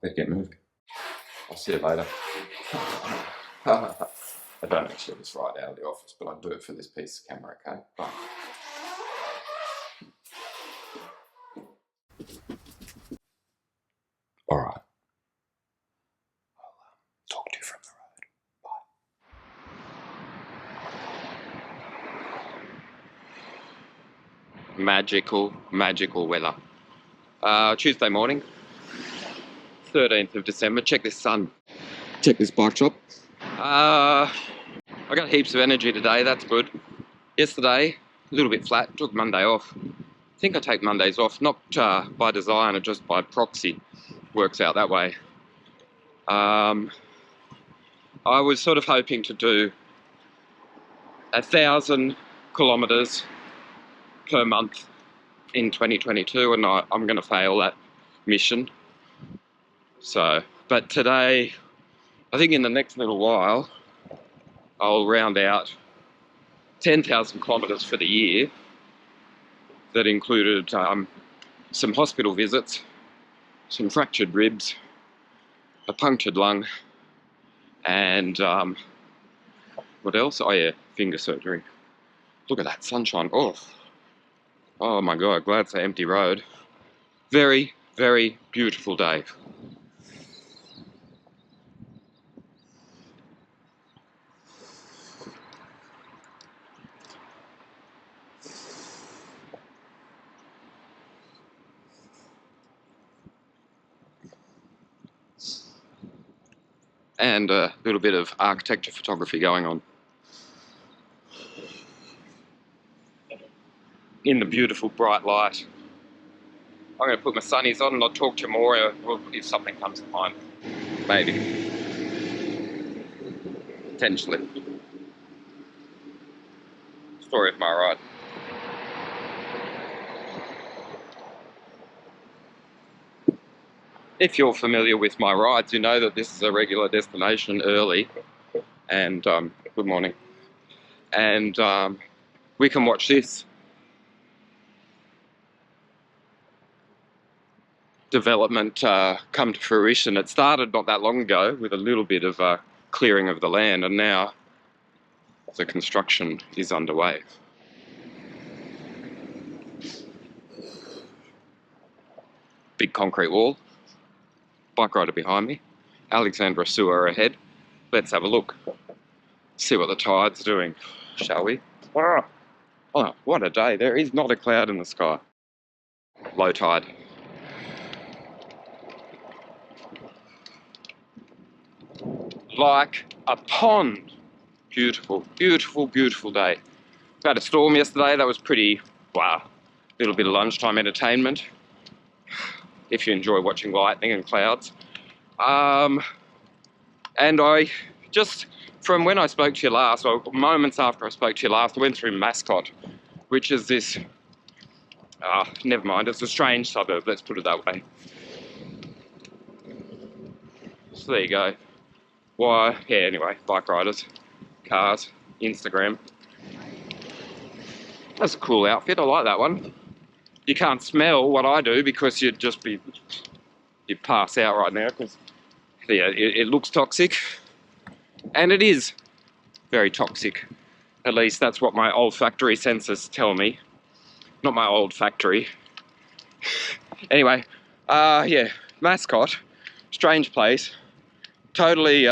Better get moving. I'll see you later. I don't actually just ride out of the office, but I'll do it for this piece of camera, okay? Bye. All right. I'll talk to you from the road. Bye. Magical weather. Tuesday morning, 13th of December. Check this sun. Check this bike shop. I got heaps of energy today, that's good. Yesterday, a little bit flat, took Monday off. I think I take Mondays off, not by design, or just by proxy. Works out that way. I was sort of hoping to do 1,000 kilometers per month in 2022, and I'm going to fail that mission. So, but today, I think in the next little while, I'll round out 10,000 kilometers for the year. That included some hospital visits, some fractured ribs, a punctured lung, and what else? Oh yeah, finger surgery. Look at that sunshine. Oh my God, glad it's an empty road. Very, very beautiful day. And a little bit of architecture photography going on. In the beautiful bright light. I'm going to put my sunnies on and I'll talk to you more if something comes to mind. Maybe. Potentially. Story of my ride. If you're familiar with my rides, you know that this is a regular destination early. And good morning. And we can watch this development come to fruition. It started not that long ago with a little bit of clearing of the land, and now the construction is underway. Big concrete wall, bike rider behind me, Alexandra sewer ahead. Let's have a look, see what the tide's doing, shall we? Oh, what a day. There is not a cloud in the sky. Low tide. Like a pond. Beautiful, beautiful, beautiful day. We had a storm yesterday. That was pretty, wow. A little bit of lunchtime entertainment, if you enjoy watching lightning and clouds. And I just, from when I spoke to you last, or moments after I spoke to you last, I went through Mascot, which is this, never mind, it's a strange suburb, let's put it that way. So there you go. Why, yeah, anyway, bike riders, cars, Instagram. That's a cool outfit, I like that one. You can't smell what I do because you'd pass out right now because yeah, it looks toxic. And it is very toxic. At least that's what my olfactory sensors tell me. Not my old factory. Anyway, yeah, Mascot, strange place. Totally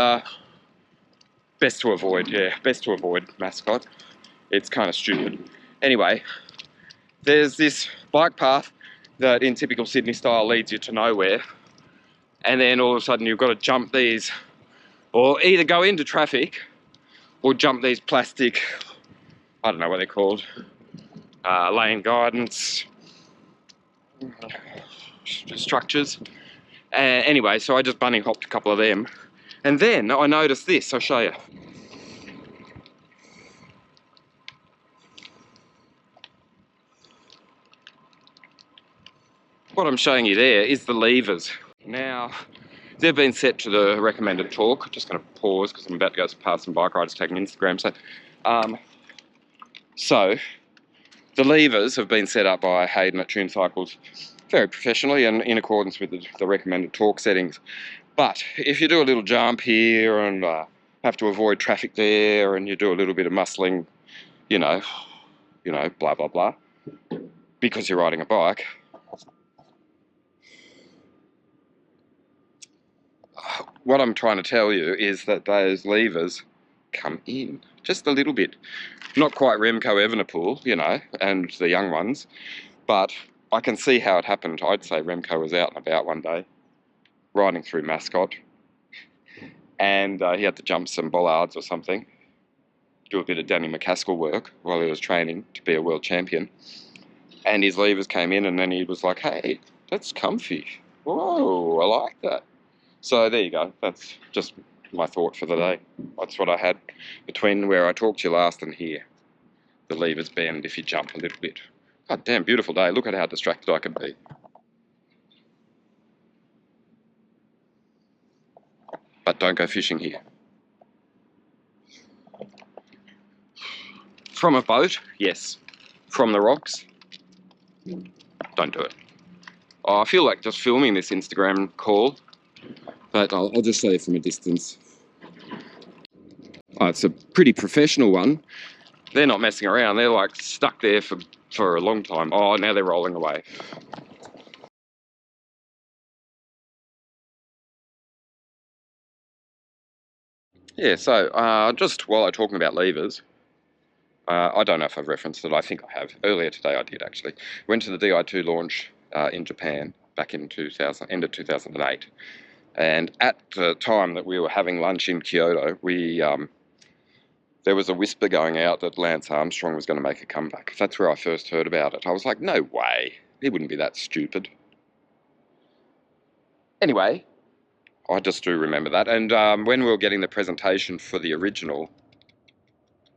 best to avoid, yeah, best to avoid Mascot. It's kind of stupid. Anyway, there's this bike path that in typical Sydney style leads you to nowhere. And then all of a sudden you've got to jump these, or either go into traffic or jump these plastic, I don't know what they're called, lane guidance structures. Anyway, so I just bunny hopped a couple of them. And then I noticed this, I'll show you. What I'm showing you there is the levers. Now, they've been set to the recommended torque. I'm just going to pause because I'm about to go past some bike riders taking Instagram. So the levers have been set up by Hayden at Tune Cycles very professionally and in accordance with the recommended torque settings. But if you do a little jump here and have to avoid traffic there, and you do a little bit of muscling, you know, blah, blah, blah, because you're riding a bike, what I'm trying to tell you is that those levers come in just a little bit. Not quite Remco Evenepoel, you know, and the young ones, but I can see how it happened. I'd say Remco was out and about one day, riding through Mascot, and he had to jump some bollards or something, do a bit of Danny McCaskill work while he was training to be a world champion, and his levers came in, and then he was like, hey, that's comfy. Whoa, I like that. So there you go. That's just my thought for the day. That's what I had between where I talked to you last and here. The levers bend if you jump a little bit. God damn, beautiful day. Look at how distracted I can be. But don't go fishing here. From a boat, yes. From the rocks, don't do it. Oh, I feel like just filming this Instagram call, but I'll just say it from a distance. Oh, it's a pretty professional one. They're not messing around. They're like stuck there for a long time. Oh, now they're rolling away. Yeah, so just while I'm talking about levers, I don't know if I've referenced it. I think I have. Earlier today I did, actually. Went to the Di2 launch in Japan back in end of 2008. And at the time that we were having lunch in Kyoto, there was a whisper going out that Lance Armstrong was going to make a comeback. That's where I first heard about it. I was like, no way. He wouldn't be that stupid. Anyway, I just do remember that. And when we were getting the presentation for the original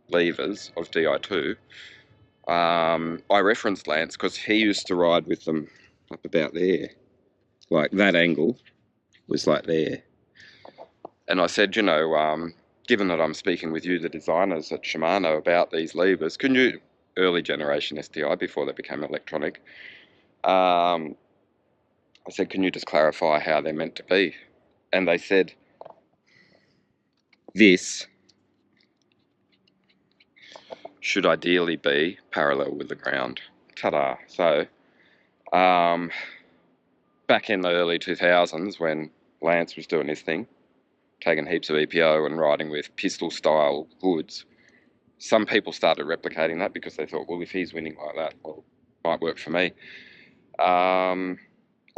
levers of Di2, I referenced Lance because he used to ride with them up about there. Like that angle was like there. And I said, you know, given that I'm speaking with you, the designers at Shimano, about these levers, can you, early generation STI before they became electronic, I said, can you just clarify how they're meant to be? And they said, this should ideally be parallel with the ground. Ta-da. So, back in the early 2000s when Lance was doing his thing, taking heaps of EPO and riding with pistol-style hoods, some people started replicating that because they thought, well, if he's winning like that, well, it might work for me. I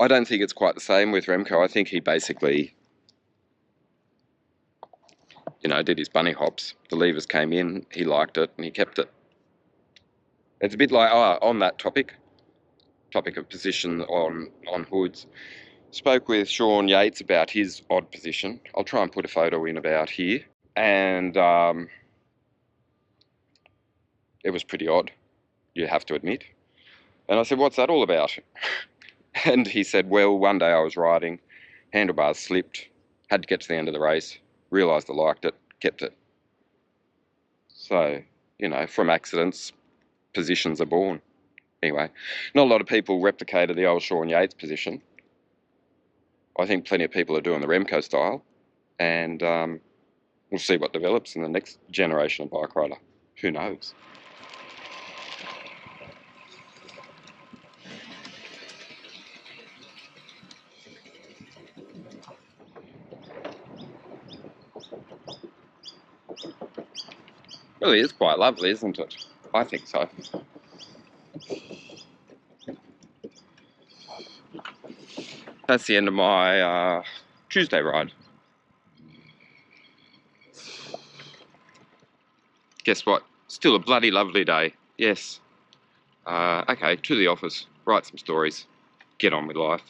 don't think it's quite the same with Remco. I think he basically, you know, did his bunny hops. The levers came in, he liked it, and he kept it. It's a bit like, on that topic of position on hoods, spoke with Sean Yates about his odd position. I'll try and put a photo in about here. And it was pretty odd, you have to admit. And I said, what's that all about? And he said, well, one day I was riding, handlebars slipped, had to get to the end of the race, realised I liked it, kept it. So, you know, from accidents, positions are born. Anyway, not a lot of people replicated the old Sean Yates position. I think plenty of people are doing the Remco style, and we'll see what develops in the next generation of bike rider. Who knows? Really is quite lovely, isn't it? I think so. That's the end of my Tuesday ride. Guess what? Still a bloody lovely day. Yes. Okay, to the office. Write some stories. Get on with life.